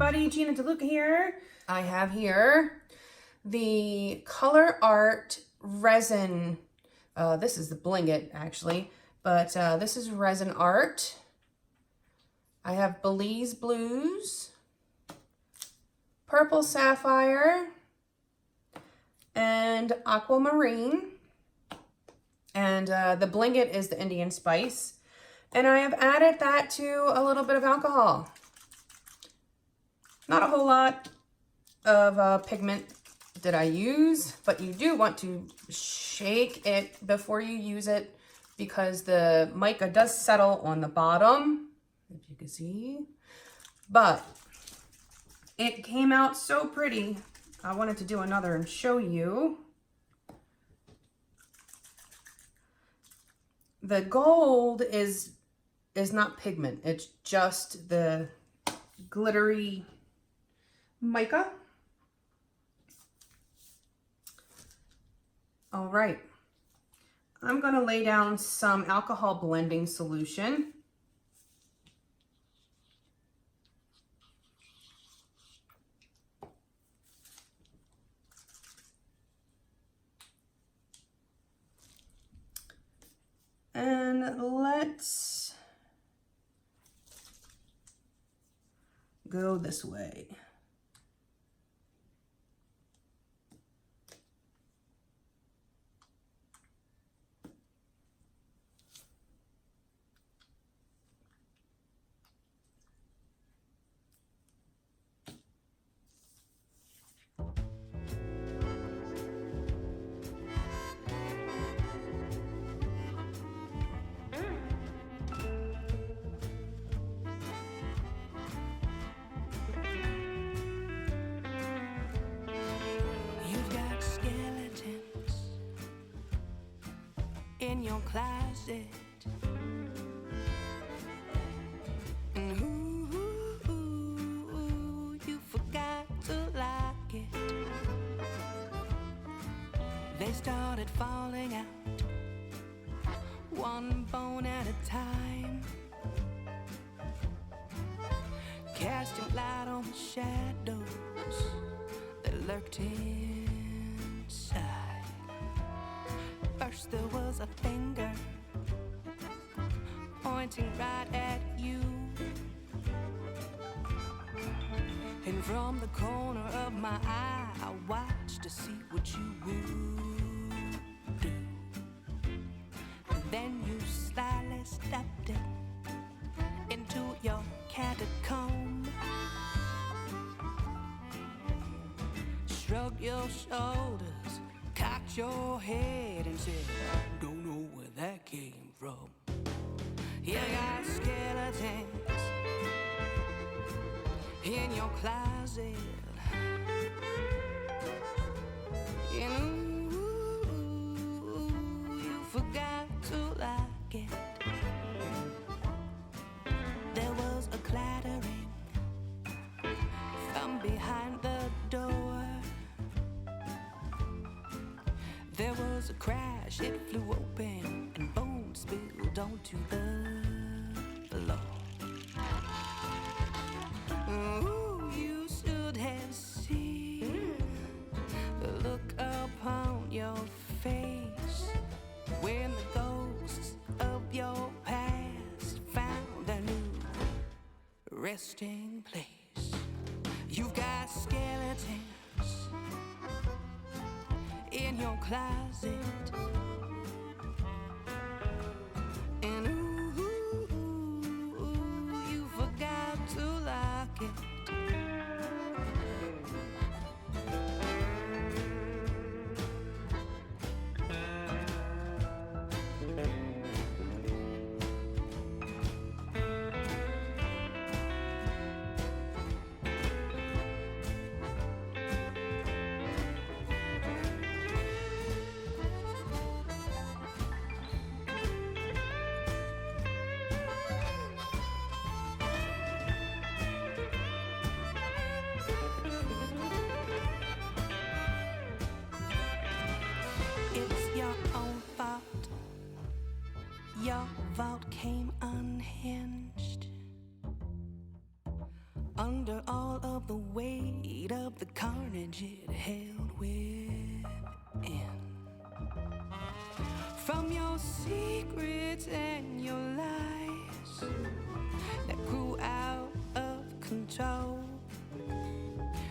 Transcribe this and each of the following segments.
everybody, Gina DeLuca here. I have here the ColourArte Resin, this is the Bling It actually, but this is Resin Art. I have Belize Blues, Purple Sapphire, and Aquamarine. And the Bling It is the Indian Spice. And I have added that to a little bit of alcohol. Not a whole lot of pigment that I use, but you do want to shake it before you use it because the mica does settle on the bottom, if you can see. But it came out so pretty. I wanted to do another and show you. The gold is not pigment. It's just the glittery mica. All right, I'm gonna lay down some alcohol blending solution. And let's go this way. In your closet, and you forgot to lock it. They started falling out, one bone at a time, casting light on the shadows that lurked inside. First there was a finger pointing right at you, and from the corner of my eye I watched to see what you would do. And then you slyly stepped into your catacomb, shrugged your shoulders, cocked your head and said, don't know where that came from. You got skeletons in your closet, and you forgot to lock it. There was a clattering from behind the door. There was a crash, it flew open, and bones spilled onto the floor. Ooh, you should have seen the look upon your face when the ghosts of your past found a new resting place. You've got skeletons in your closet, and you forgot to lock it. Your vault came unhinged. Under all of of the weight of the carnage it held within. From your secrets and your lies that grew out of control,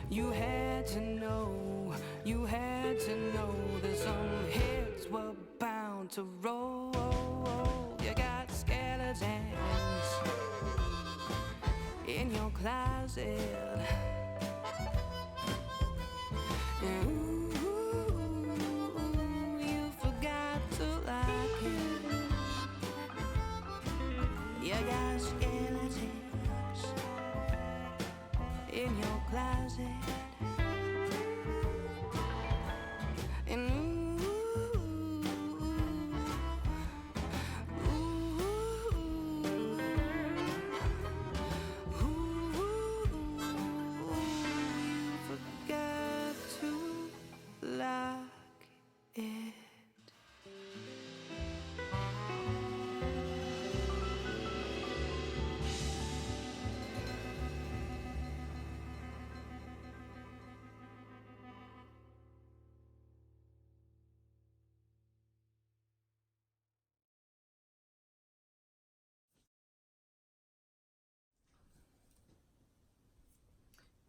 you had to know that some heads were bound to roll. You got skeletons in your closet. And you forgot to lock it. You got skeletons in your closet. And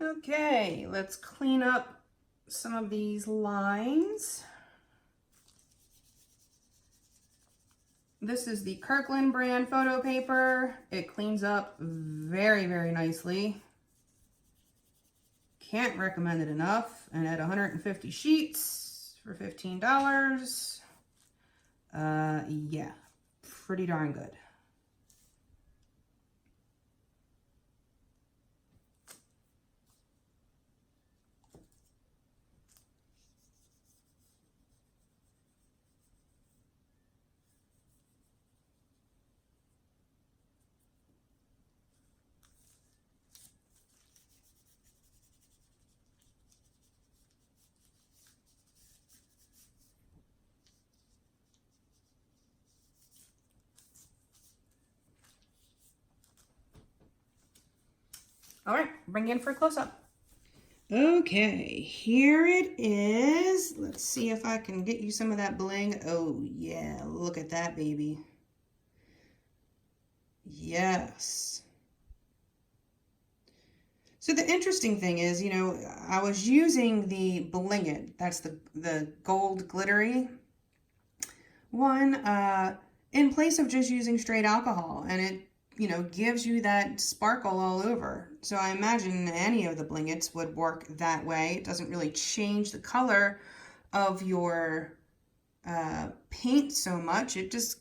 Okay, let's clean up some of these lines. This is the Kirkland brand photo paper. It cleans up very, very nicely. Can't recommend it enough. And at 150 sheets for $15, yeah, pretty darn good. All right, bring in for a close-up. Okay, here it is. Let's see if I can get you some of that bling. Oh yeah, look at that baby. Yes. So the interesting thing is, you know, I was using the Bling It. That's the gold glittery one in place of just using straight alcohol, and it, you know, gives you that sparkle all over. So I imagine any of the Bling Its would work that way. It doesn't really change the color of your paint so much. It just,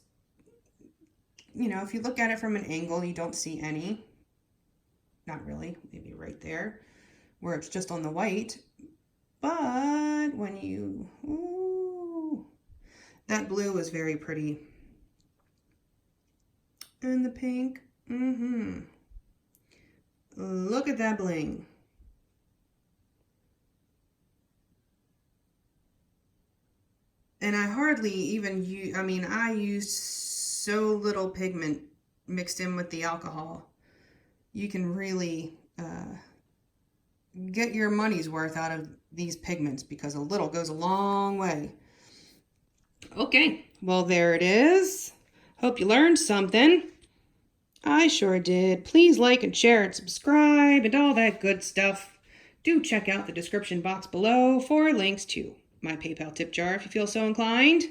you know, if you look at it from an angle, you don't see any. Not really, maybe right there where it's just on the white. But when you, ooh, that blue is very pretty. And the pink, look at that bling. And I hardly even use, I mean, I used so little pigment mixed in with the alcohol. You can really get your money's worth out of these pigments because a little goes a long way. Okay, well, there it is. Hope you learned something. I sure did. Please like and share and subscribe and all that good stuff. Do check out the description box below for links to my PayPal tip jar if you feel so inclined.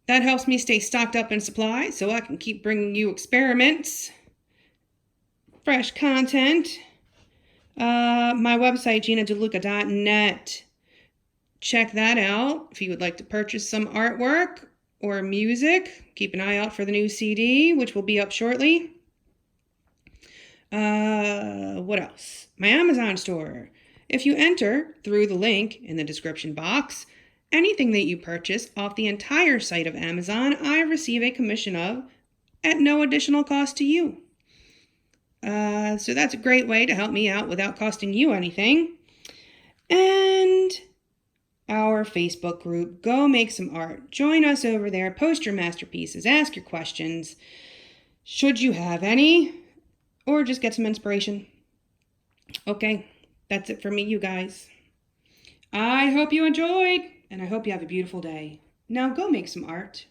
That helps me stay stocked up in supplies so I can keep bringing you experiments, fresh content. My website, DeLuca.net. Check that out if you would like to purchase some artwork or music. Keep an eye out for the new CD, which will be up shortly. What else? My Amazon store. If you enter through the link in the description box, anything that you purchase off the entire site of Amazon, I receive a commission of at no additional cost to you. So that's a great way to help me out without costing you anything. And our Facebook group, go make some art. Join us over there, post your masterpieces, ask your questions, should you have any, or just get some inspiration. Okay, that's it for me, you guys. I hope you enjoyed, and I hope you have a beautiful day. Now go make some art.